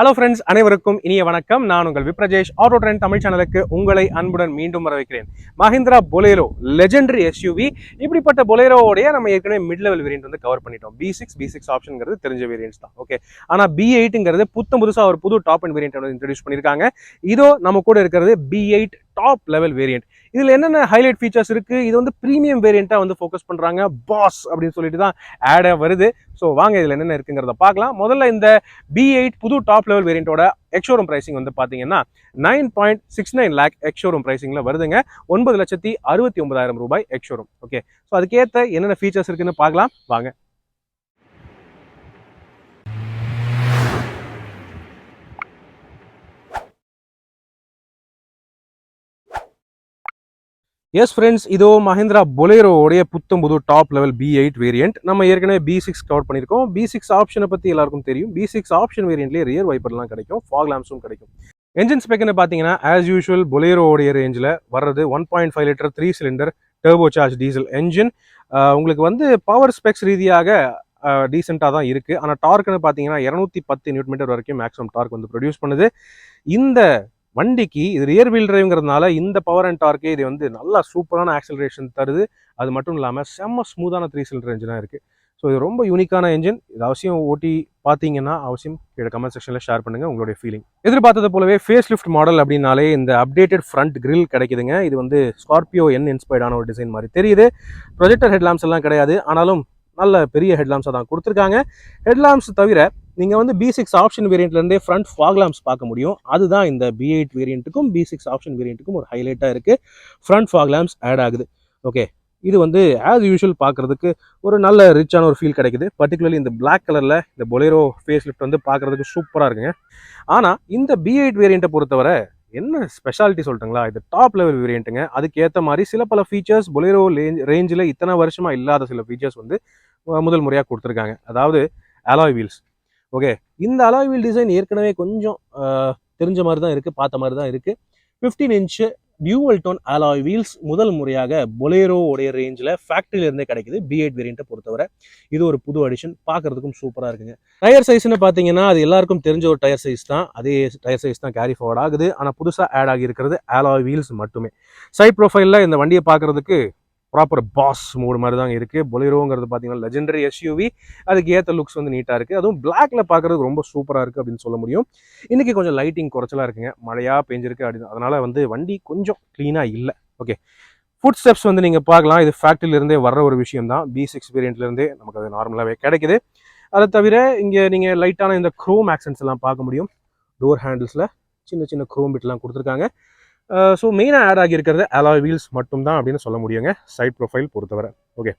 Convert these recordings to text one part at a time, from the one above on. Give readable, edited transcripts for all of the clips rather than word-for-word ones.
Hello friends, அனைவருக்கும் இனிய வணக்கம். நான் உங்கள் விப்ரஜேஷ். ஆட்டோ ட்ரெண்ட் தமிழ் சேனலுக்கு உங்களை அன்புடன் மீண்டும் வரவேற்கிறேன். Mahindra Bolero legendary SUV. இப்படிப்பட்ட பொலேரோடைய நம்ம ஏற்கனவே மிட் லெவல் வேரியன்ட் வந்து கவர் பண்ணிட்டோம். B6 ஆப்ஷன்ங்கிறது தெரிஞ்ச வேரியன்ட்ஸ் தான். ஓகே, ஆனால் B8ங்கிறது புதுசாக ஒரு புது டாப் அண்ட் வேரியன்ட் வந்து இன்ட்ரடியூஸ் பண்ணியிருக்காங்க. இதோ நம்ம கூட இருக்கிறது B8 டாப் லெவல் வேரியன்ட். இதுல என்னென்ன ஹைலைட் ஃபீச்சர்ஸ் இருக்கு? இது வந்து பிரீமியம் வேரியண்டா வந்து ஃபோக்கஸ் பண்றாங்க. பாஸ் அப்படின்னு சொல்லிட்டு தான் ஆடா வருது. ஸோ வாங்க இதுல என்னென்ன இருக்குங்கிறத பார்க்கலாம். முதல்ல இந்த B8 புது டாப் லெவல் வேரியண்டோட எக்ஷோரூம் பிரைசிங் வந்து பாத்தீங்கன்னா 9.69 லேக் எக்ஷோரூம் பிரைசிங்ல வருதுங்க. 9,69,000 ரூபாய் எக்ஷோரூம். ஓகே, ஸோ அதுக்கேற்ற என்னென்ன ஃபீச்சர்ஸ் இருக்குன்னு பார்க்கலாம் வாங்க. எஸ் ஃப்ரெண்ட்ஸ், இதோ மஹிந்திரா பொலேரோடைய புது டாப் லெவல் B8 வேரியன்ட். நம்ம ஏற்கனவே B6 கவர் பண்ணியிருக்கோம். B6 ஆப்ஷனை பற்றி எல்லாருக்கும் தெரியும். B6 ஆப்ஷன் வேரியன்ட்லேயே ரியர் வைப்பர்லாம் கிடைக்கும், ஃபாக் லாம்ப்ஸும் கிடைக்கும். என்ஜின் ஸ்பெக்னு பார்த்தீங்கன்னா ஆஸ் யூஷுவல் பொலேரோடைய ரேஞ்சில் வர்றது 1.5 litre 3 cylinder turbo charge diesel engine. உங்களுக்கு வந்து பவர் ஸ்பெக்ஸ் ரீதியாக டீசெண்டாக தான் இருக்குது. ஆனால் டார்க்னு பார்த்தீங்கன்னா 210 நியூட்டன் வரைக்கும் மேக்ஸிமம் டார்க் வந்து ப்ரொடியூஸ் பண்ணுது. இந்த வண்டிக்கு இது ரியர் வீல் டிரைவ்ங்கிறதுனால இந்த பவர் அண்ட் டார்க்கே இது வந்து நல்லா சூப்பரான ஆக்சலரேஷன் தருது. அது மட்டும் இல்லாமல் செம்ம ஸ்மூத்தான 3 சிலிண்டர் என்ஜினாக இருக்குது. ஸோ இது ரொம்ப யூனிக்கான என்ஜின். இது அவசியம் ஓட்டி பார்த்தீங்கன்னா அவசியம் கீழே கமெண்ட் செக்ஷனில் ஷேர் பண்ணுங்கள் உங்களுடைய ஃபீலிங். எதிர்பார்த்தது போலவே ஃபேஸ் லிஃப்ட் மாடல் அப்படின்னாலே இந்த அப்டேட்டட் ஃப்ரண்ட் கிரில் கிடைக்குதுங்க. இது வந்து ஸ்கார்பியோ இன்ஸ்பயர்டான ஒரு டிசைன் மாதிரி தெரியுது. ப்ரொஜெக்டர் ஹெட்லாம்ப்ஸ் எல்லாம் கிடையாது, ஆனாலும் நல்ல பெரிய ஹெட்லாம்ஸாக தான் கொடுத்துருக்காங்க. ஹெட்லாம்ப்ஸ் தவிர நீங்கள் வந்து B6 ஆப்ஷன் வேரியண்ட்லேருந்தே ஃப்ரண்ட் ஃபாக் லாம்ப்ஸ் பார்க்க முடியும். அதுதான் இந்த B8 வேரியண்ட்டுக்கும் B6 ஆப்ஷன் வேரியண்ட்டுக்கும் ஒரு ஹைலைட்டாக இருக்குது. ஃப்ரண்ட் ஃபாக் லாம்ப்ஸ் ஆட் ஆகுது. ஓகே, இது வந்து ஆஸ் யூஷுவல் பார்க்குறதுக்கு ஒரு நல்ல ரிச்சான ஒரு ஃபீல் கிடைக்குது. பர்டிகுலர்லி இந்த பிளாக் கலரில் இந்த பொலேரோ ஃபேஸ் லிஃப்ட் வந்து பார்க்குறதுக்கு சூப்பராக இருக்குங்க. ஆனால் இந்த B8 வேரியண்ட்டை பொறுத்தவரை என்ன ஸ்பெஷாலிட்டி சொல்லிட்டுங்களா, இது டாப் லெவல் வேரியண்ட்டுங்க. அதுக்கேற்ற மாதிரி சில பல ஃபீச்சர்ஸ் பொலேரோ ரேஞ்சில் இத்தனை வருஷமாக இல்லாத சில ஃபீச்சர்ஸ் வந்து முதல் முறையாக கொடுத்துருக்காங்க. அதாவது அலாய் வீல்ஸ். ஓகே, இந்த அலாய் வீல் டிசைன் ஏற்கனவே கொஞ்சம் தெரிஞ்ச மாதிரி தான் இருக்குது, பார்த்த மாதிரி தான் இருக்குது. 15 inch dual tone alloy wheels முதல் முறையாக பொலேரோ உடைய ரேஞ்சில் ஃபேக்ட்ரியிலேருந்தே கிடைக்குது B8 வேரியண்ட்டை பொறுத்தவரை. இது ஒரு புது அடிஷன், பார்க்குறதுக்கும் சூப்பராக இருக்குங்க. டயர் சைஸ்ன்னு பார்த்தீங்கன்னா அது எல்லாருக்கும் தெரிஞ்ச ஒரு டயர் சைஸ் தான். அதே டயர் சைஸ் தான் கேரி ஃபார்வர்ட் ஆகுது. ஆனால் புதுசாக ஆட் ஆகியிருக்கிறது அலாய் வீல்ஸ் மட்டுமே. சைட் ப்ரொஃபைலில் இந்த வண்டியை பார்க்குறதுக்கு ப்ராப்பர் பாஸ் மோடு மாதிரி தான் இருக்குது. பொலேரோங்கிறது பார்த்தீங்கன்னா லெஜெண்டரி எஸ்யூவி. அதுக்கு ஏற்ற லுக்ஸ் வந்து நீட்டாக இருக்குது. அதுவும் பிளாக்ல பார்க்குறதுக்கு ரொம்ப சூப்பராக இருக்குது அப்படின்னு சொல்ல முடியும். இன்றைக்கி கொஞ்சம் லைட்டிங் குறைச்சலாக இருக்குங்க, மழையாக பெஞ்சிருக்கு அப்படின்னு. அதனால் வந்து வண்டி கொஞ்சம் க்ளீனாக இல்லை. ஓகே, ஃபுட் ஸ்டெப்ஸ் வந்து நீங்கள் பார்க்கலாம். இது ஃபேக்ட்ரியிலேருந்தே வர்ற ஒரு விஷயம் தான். B6 வேரியண்ட்லேருந்தே நமக்கு அது நார்மலாகவே கிடைக்குது. அதை தவிர இங்கே நீங்கள் லைட்டான இந்த க்ரோம் ஆக்சன்ஸ் எல்லாம் பார்க்க முடியும். டோர் ஹேண்டில்ஸில் சின்ன சின்ன க்ரோம் பிட்லாம் கொடுத்துருக்காங்க. ஸோ மெயினாக ஆட் ஆகியிருக்கிறது அலாய் வீல்ஸ் மட்டும் தான் அப்படின்னு சொல்ல முடியுங்க சைட் ப்ரொஃபைல் பொறுத்தவரை. ஓகே,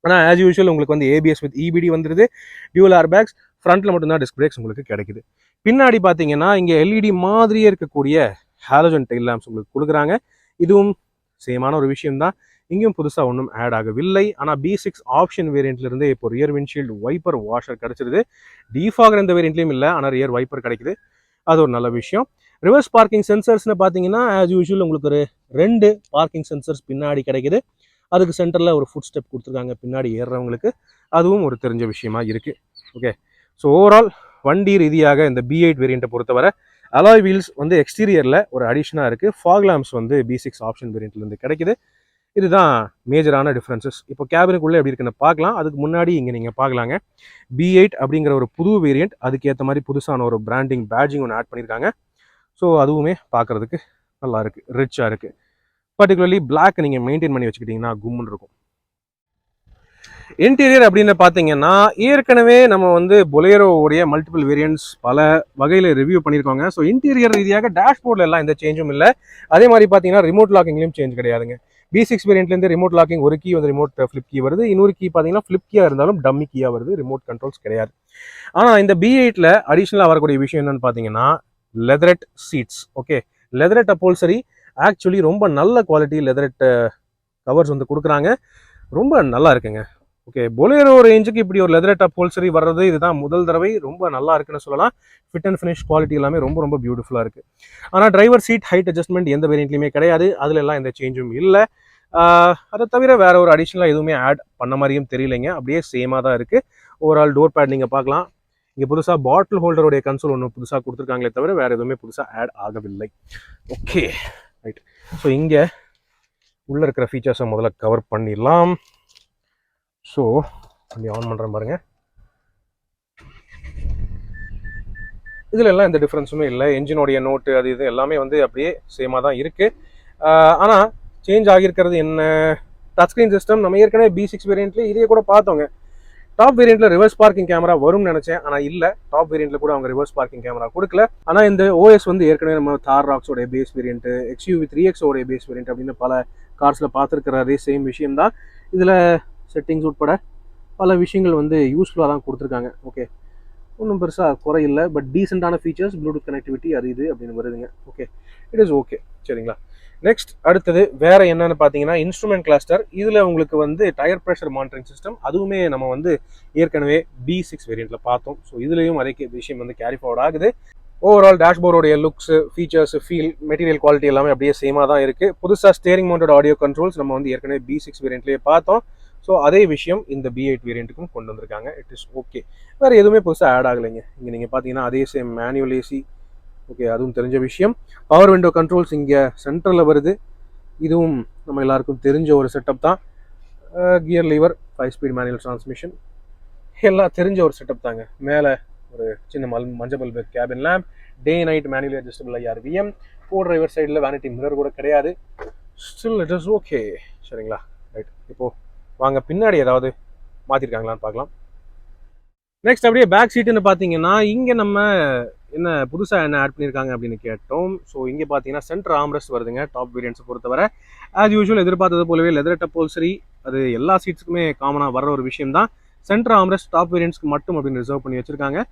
ஆனால் ஆஸ் யூஷுவல் உங்களுக்கு வந்து ABS வித் EBD வந்துடுது. Dual air bags. ஃப்ரண்ட்டில் மட்டும்தான் டிஸ்க் பிரேக்ஸ் உங்களுக்கு கிடைக்குது. பின்னாடி பார்த்தீங்கன்னா இங்கே LED மாதிரியே இருக்கக்கூடிய ஹாலோஜன் டெயில் லேம்ப்ஸ் உங்களுக்கு கொடுக்குறாங்க. இதுவும் சேமான ஒரு விஷயம் தான். இங்கேயும் புதுசாக ஒன்றும் ஆட் ஆகவில்லை. ஆனால் B6 ஆப்ஷன் வேரியண்ட்லேருந்து இப்போ ரியர் விண்ட்ஷீல்டு வைப்பர் வாஷர் கிடச்சிருது. டிஃபாகர் இந்த வேரியண்ட்லேயும் இல்லை, ஆனால் ரியர் வைப்பர் கிடைக்குது. அது ஒரு நல்ல விஷயம். ரிவர்ஸ் பார்க்கிங் சென்சர்ஸ்னு பார்த்தீங்கன்னா ஆஸ் யூஷுவல் உங்களுக்கு ஒரு 2 பார்க்கிங் சென்சர்ஸ் பின்னாடி கிடைக்குது. அதுக்கு சென்டரில் ஒரு ஃபுட் ஸ்டெப் கொடுத்துருக்காங்க பின்னாடி ஏறுறவங்களுக்கு. அதுவும் ஒரு தெரிஞ்ச விஷயமா இருக்குது. ஓகே, ஸோ ஓவரால் வண்டி ரீதியாக இந்த B8 வேரியண்ட்டை பொறுத்தவரை அலாய் வீல்ஸ் வந்து எக்ஸ்டீரியரில் ஒரு அடிஷனாக இருக்குது. ஃபாக் லாம்ப்ஸ் வந்து B6 ஆப்ஷன் வேரியண்ட்லேருந்து கிடைக்குது. இதுதான் மேஜரான டிஃப்ரென்சஸ். இப்போ கேபினுக்குள்ளே எப்படி இருக்குன்னு பார்க்கலாம். அதுக்கு முன்னாடி இங்கே நீங்கள் பார்க்கலாங்க, B8 அப்படிங்கிற ஒரு புது வேரியண்ட். அதுக்கேற்ற மாதிரி புதுசான ஒரு பிராண்டிங் பேட்ஜிங் ஒன்று ஆட் பண்ணியிருக்காங்க. ஸோ அதுவுமே பார்க்குறதுக்கு நல்லா இருக்குது, ரிச்சாக இருக்குது. பர்டிகுலர்லி பிளாக் நீங்கள் மெயின்டைன் பண்ணி வச்சுக்கிட்டிங்கன்னா கும்முன்னு இருக்கும். இன்டீரியர் அப்படின்னு பார்த்தீங்கன்னா ஏற்கனவே நம்ம வந்து பொலேரோவுடைய மல்டிபிள் வேரியன்ட்ஸ் பல வகையில் ரிவ்யூ பண்ணியிருக்காங்க. ஸோ இன்டீரியர் ரீதியாக டேஷ்போர்டில் எல்லாம் எந்த சேஞ்சும் இல்லை. அதே மாதிரி பார்த்தீங்கன்னா ரிமோட் லாக்கிங்லேயும் சேஞ்ச் கிடையாதுங்க. B6 வேரியண்ட்லேருந்து ரிமோட் லாக்கிங் ஒரு கீ வந்து ரிமோட் ஃப்ளிப் கீ வருது. இன்னொரு கீ பார்த்தீங்கன்னா ஃப்ளிப் கீயாக இருந்தாலும் டம்மி கீயாக வருது. ரிமோட் கண்ட்ரோல்ஸ் கிடையாது. ஆனால் இந்த B8ல் அடிஷ்னலாக வரக்கூடிய விஷயம் என்னன்னு பார்த்தீங்கன்னா leatherette seats. Okay, leatherette upholstery actually ரொம்ப நல்ல குவாலிட்டி லெதரெட் கவர்ஸ் வந்து கொடுக்குறாங்க. ரொம்ப நல்லா இருக்குங்க. ஓகே, பொலேரோ ரேஞ்சுக்கு இப்படி ஒரு லெதரெட் அப்போல்சரி வர்றது இதுதான் முதல் தடவை. ரொம்ப நல்லா இருக்குன்னு சொல்லலாம். ஃபிட் அண்ட் ஃபினிஷ் குவாலிட்டி எல்லாமே ரொம்ப ரொம்ப பியூட்டிஃபுல்லாக இருக்குது. ஆனால் டிரைவர் சீட் ஹைட் அட்ஜஸ்ட்மெண்ட் எந்த வேரியண்ட்லையுமே கிடையாது. அதில் எல்லாம் எந்த சேஞ்சும் இல்லை. அதை தவிர வேற ஒரு அடிஷ்னலாக எதுவுமே ஆட் பண்ண மாதிரியும் தெரியலைங்க. அப்படியே சேமாக தான் இருக்குது. ஓவரால் டோர் பேட் நீங்கள் பார்க்கலாம். இங்கே புதுசாக பாட்டில் ஹோல்டருடைய கன்சோல் ஒன்று புதுசாக கொடுத்துருக்காங்களே தவிர வேறு எதுவுமே புதுசாக ஆட் ஆகவில்லை. Okay right. ஸோ இங்கே உள்ளே இருக்கிற ஃபீச்சர்ஸை முதல்ல கவர் பண்ணிடலாம். ஸோ வண்டி ஆன் பண்ணுறேன் பாருங்கள். இதில் எல்லாம் எந்த டிஃப்ரென்ஸுமே இல்லை. என்ஜினோடைய நோட்டு அது இது எல்லாமே வந்து அப்படியே சேமாக தான் இருக்குது. ஆனால் சேஞ்ச் ஆகியிருக்கிறது என்ன, டச் ஸ்க்ரீன் சிஸ்டம். நம்ம ஏற்கனவே B6 வேரியண்ட்லேயே இதே கூட பார்த்தோங்க. டாப் வேரியண்ட்டில் ரிவர்ஸ் பார்க்கிங் கேமரா வரும்னு நினச்சேன், ஆனால் இல்லை. டாப் வேரியண்ட்டில் கூட அவங்க ரிவர்ஸ் பார்க்கிங் கேமரா கொடுக்கல. ஆனால் இந்த OS வந்து ஏற்கனவே நம்ம தார் ராக்ஸோடைய பேஸ் வேரியண்ட்டு, XUV 3X ஓடைய பேஸ் வேரியண்ட் அப்படின்னு பல கார்ஸில் பார்த்துருக்கிற அதே சேம் விஷயம் தான். இதில் செட்டிங்ஸ் உட்பட பல விஷயங்கள் வந்து யூஸ்ஃபுல்லாக தான் கொடுத்துருக்காங்க. ஓகே, ஒன்றும் பெருசாக குறை இல்லை. பட் டீசெண்டான ஃபீச்சர்ஸ், ப்ளூடூத் கனெக்டிவிட்டி அது இது அப்படின்னு வருதுங்க. Okay, it is okay. சரிங்களா. நெக்ஸ்ட் அடுத்தது வேற என்னன்னு பார்த்தீங்கன்னா இன்ஸ்ட்ருமெண்ட் கிளஸ்டர். இதில் உங்களுக்கு வந்து டயர் ப்ரெஷர் மானிட்டரிங் சிஸ்டம், அதுவுமே நம்ம வந்து ஏற்கனவே B6 வேரியண்ட்டில் பார்த்தோம். ஸோ இதுலேயும் அதே விஷயம் வந்து கேரி ஃபார்வர்ட் ஆகுது. ஓவரால் டேஷ்போர்டோடைய looks, features, feel, material quality எல்லாமே அப்படியே சேமாக தான் இருக்குது. புதுசாக ஸ்டேரிங் மவுண்டட் ஆடியோ கண்ட்ரோல்ஸ் நம்ம வந்து ஏற்கனவே B6 வேரியண்ட்லேயே பார்த்தோம். ஸோ அதே விஷயம் இந்த B8 வேரியண்ட்டுக்கும் கொண்டு வந்திருக்காங்க. It is okay. வேறு எதுவுமே புதுசாக ஆட் ஆகலைங்க. இங்கே நீங்கள் பார்த்தீங்கன்னா அதே சேம் மேனுவல் ஏசி. ஓகே, அதுவும் தெரிஞ்ச விஷயம். பவர் விண்டோ கண்ட்ரோல்ஸ் இங்கே சென்டரில் வருது. இதுவும் நம்ம எல்லாருக்கும் தெரிஞ்ச ஒரு செட்டப் தான். Gear lever, 5 speed manual transmission, எல்லாம் தெரிஞ்ச ஒரு செட்டப் தாங்க. மேலே ஒரு சின்ன மஞ்சள் bulb cabin lamp, day night manually adjustable IRVM, co driver சைடில் வேனிட்டி மிரர் கூட கிடையாது. Still it is okay. சரிங்களா. ரைட். இப்போது வாங்க பின்னாடி ஏதாவது மாற்றிருக்காங்களான்னு பார்க்கலாம். நெக்ஸ்ட் அப்படியே பேக் சீட்டுன்னு பார்த்தீங்கன்னா இங்கே நம்ம என்ன புதுசாக என்ன ஆட் பண்ணியிருக்காங்க அப்படின்னு கேட்டோம். ஸோ இங்கே பார்த்தீங்கன்னா சென்டர் ஆம்ரெஸ்ட் வருதுங்க டாப் வேரியன்ட்ஸை பொறுத்தவரை. ஆஸ் யூஷுவல் எதிர்பார்த்தது போலவே லெதர் அப்போல்சரி, அது எல்லா சீட்ஸுக்குமே காமனாக வர ஒரு விஷயம் தான். சென்டர் ஆம்ரெஸ்ட் டாப் வேரியன்ட்ஸ்க்கு மட்டும் அப்படின்னு ரிசர்வ் பண்ணி வச்சிருக்காங்க.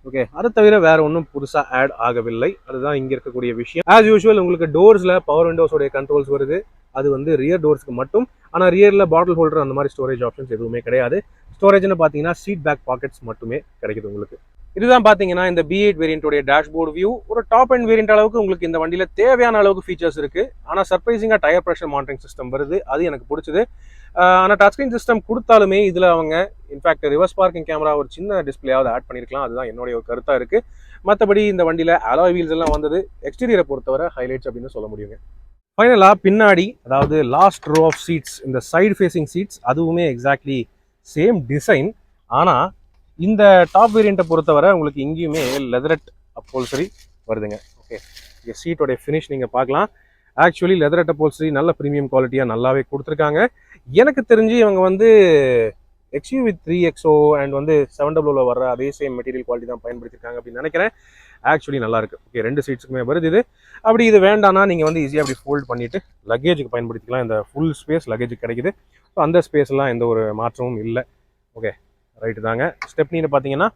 ஓகே, அதை தவிர வேற ஒன்றும் புதுசாக ஆட் ஆகவில்லை. அதுதான் இங்கே இருக்கக்கூடிய விஷயம். ஆஸ் யூஷுவல் உங்களுக்கு டோர்ஸில் பவர் விண்டோஸோடைய கண்ட்ரோல்ஸ் வருது. அது வந்து ரியர் டோர்ஸ்க்கு மட்டும். ஆனால் ரியரில் பாட்டில் ஹோல்டர் அந்த மாதிரி ஸ்டோரேஜ் ஆப்ஷன்ஸ் எதுவுமே கிடையாது. ஸ்டோரேஜ்னு பார்த்தீங்கன்னா சீட் பேக் பாக்கெட்ஸ் மட்டுமே கிடைக்குது உங்களுக்கு. இதுதான் பார்த்தீங்கன்னா இந்த B8 வேரியண்ட்டோடைய டேஷ்போர்ட் வியூ. ஒரு டாப் அண்ட் வேரியண்ட் அளவுக்கு உங்களுக்கு இந்த வண்டியில் தேவையான அளவுக்கு ஃபீச்சர்ஸ் இருக்குது. ஆனால் சர்ப்ரைசிங்காக டயர் ப்ரெஷர் மானிட்டரிங் சிஸ்டம் வருது. அது எனக்கு பிடிச்சது. ஆனால் டச் ஸ்க்ரீன் சிஸ்டம் கொடுத்தாலுமே இதில் அவங்க இன்ஃபேக்ட் ரிவர்ஸ் பார்க்கிங் கேமரா ஒரு சின்ன டிஸ்பிளேயாவது ஆட் பண்ணியிருக்கலாம். அதுதான் என்னுடைய ஒரு கருத்தாக இருக்குது. மற்றபடி இந்த வண்டியில் அலாய் வீல்ஸ் எல்லாம் வந்தது. எக்ஸ்டீரியரை பொறுத்தவரை ஹைலைட்ஸ் அப்படின்னு சொல்ல முடியுங்க. ஃபைனலாக பின்னாடி, அதாவது லாஸ்ட் ரோ ஆஃப் சீட்ஸ், இந்த சைடு ஃபேஸிங் சீட்ஸ், அதுவுமே எக்ஸாக்ட்லி சேம் டிசைன். ஆனால் இந்த டாப் வேரியண்ட்டை பொறுத்தவரை உங்களுக்கு இங்கேயுமே லெதரட் அப்போல்சரி வருதுங்க. ஓகே, இங்கே சீட்டோடைய ஃபினிஷ் நீங்கள் பார்க்கலாம். ஆக்சுவலி லெதரட் அப்போல்சரி நல்ல ப்ரீமியம் குவாலிட்டியாக நல்லாவே கொடுத்துருக்காங்க. எனக்கு தெரிஞ்சு இவங்க வந்து XUV 3XO அண்ட் வந்து 700 வர அதே சேம் மெட்டீரியல் குவாலிட்டி தான் பயன்படுத்திருக்காங்க அப்படின்னு நினைக்கிறேன். ஆக்சுவலி நல்லா இருக்கு. ஓகே, 2 சீட்ஸுக்குமே வருது இது. அப்படி இது வேண்டாம்னா நீங்கள் வந்து ஈஸியாக அப்படி ஃபோல்ட் பண்ணிட்டு லக்கேஜுக்கு பயன்படுத்திக்கலாம். இந்த ஃபுல் ஸ்பேஸ் லக்கேஜுக்கு கிடைக்குது. ஸோ அந்த ஸ்பேஸ்லாம் எந்த ஒரு மாற்றமும் இல்லை. ஓகே, ரைட்டு தாங்க. ஸ்டெப்னின்னு பார்த்தீங்கன்னா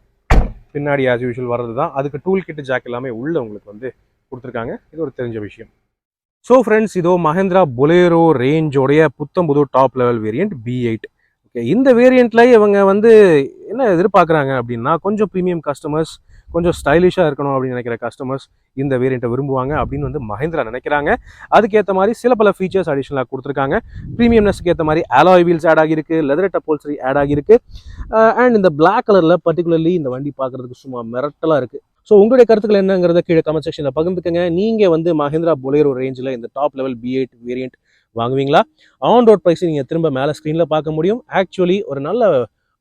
பின்னாடி ஆஸ் யூஷுவல் வர்றது தான். அதுக்கு டூல் கிட் ஜாக் எல்லாமே உள்ள உங்களுக்கு வந்து கொடுத்துருக்காங்க. இது ஒரு தெரிஞ்ச விஷயம். ஸோ ஃப்ரெண்ட்ஸ், இதோ மஹேந்திரா பொலேரோ ரேஞ்சோடைய புத்தம்புது top level variant B8. Okay, இந்த வேரியண்ட்ல இவங்க வந்து என்ன எதிர்பார்க்குறாங்க அப்படின்னா, கொஞ்சம் ப்ரீமியம் கஸ்டமர்ஸ், கொஞ்சம் ஸ்டைலிஷாக இருக்கணும் அப்படின்னு நினைக்கிற கஸ்டமர்ஸ் இந்த வேரியண்ட்டை விரும்புவாங்க அப்படின்னு வந்து மஹேந்திரா நினைக்கிறாங்க. அதுக்கேற்ற மாதிரி சில பல ஃபீச்சர்ஸ் அடிஷனலாக கொடுத்துருக்காங்க. ப்ரீமியம்னஸ்க்கு ஏற்ற மாதிரி அலாய் வீல்ஸ் ஆட் ஆகிருக்கு, லெதர் அப்போல்சரி ஆட் ஆகிருக்கு. அண்ட் இந்த பிளாக் கலரில் பர்டிகுலர்லி இந்த வண்டி பார்க்குறதுக்கு சும்மா மிரட்டலாக இருக்குது. ஸோ உங்களுடைய கருத்துக்கள் என்னங்கிறத கீழே கமெண்ட் செக்ஷனில் பகிர்ந்துக்கங்க. நீங்கள் வந்து மஹேந்திரா பொலேரோ ரேஞ்சில் இந்த டாப் லெவல் B8 வேரியண்ட் வாங்குவீங்களா? ஆன் ரோட் ப்ரைஸ் நீங்கள் திரும்ப மேலே ஸ்க்ரீனில் பார்க்க முடியும். ஆக்சுவலி ஒரு நல்ல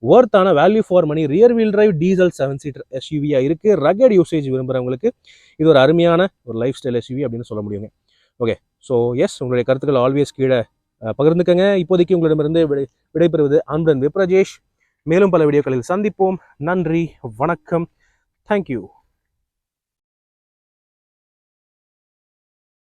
ஒர்த்தான value for money rear wheel drive diesel 7 seater SUV-யாக இருக்குது. ரகட் யூசேஜ் விரும்புகிறவங்களுக்கு இது ஒரு அருமையான ஒரு லைஃப் ஸ்டைல் SUV அப்படின்னு சொல்ல முடியுங்க. ஓகே, ஸோ எஸ், உங்களுடைய கருத்துக்கள் ஆல்வேஸ் கீழே பகிர்ந்துக்கங்க. இப்போதைக்கு உங்களிடமிருந்து விடைபெறுவது அன்புடன் விப்ரஜேஷ். மேலும் பல வீடியோக்களில் சந்திப்போம். நன்றி, வணக்கம், தேங்க்யூ.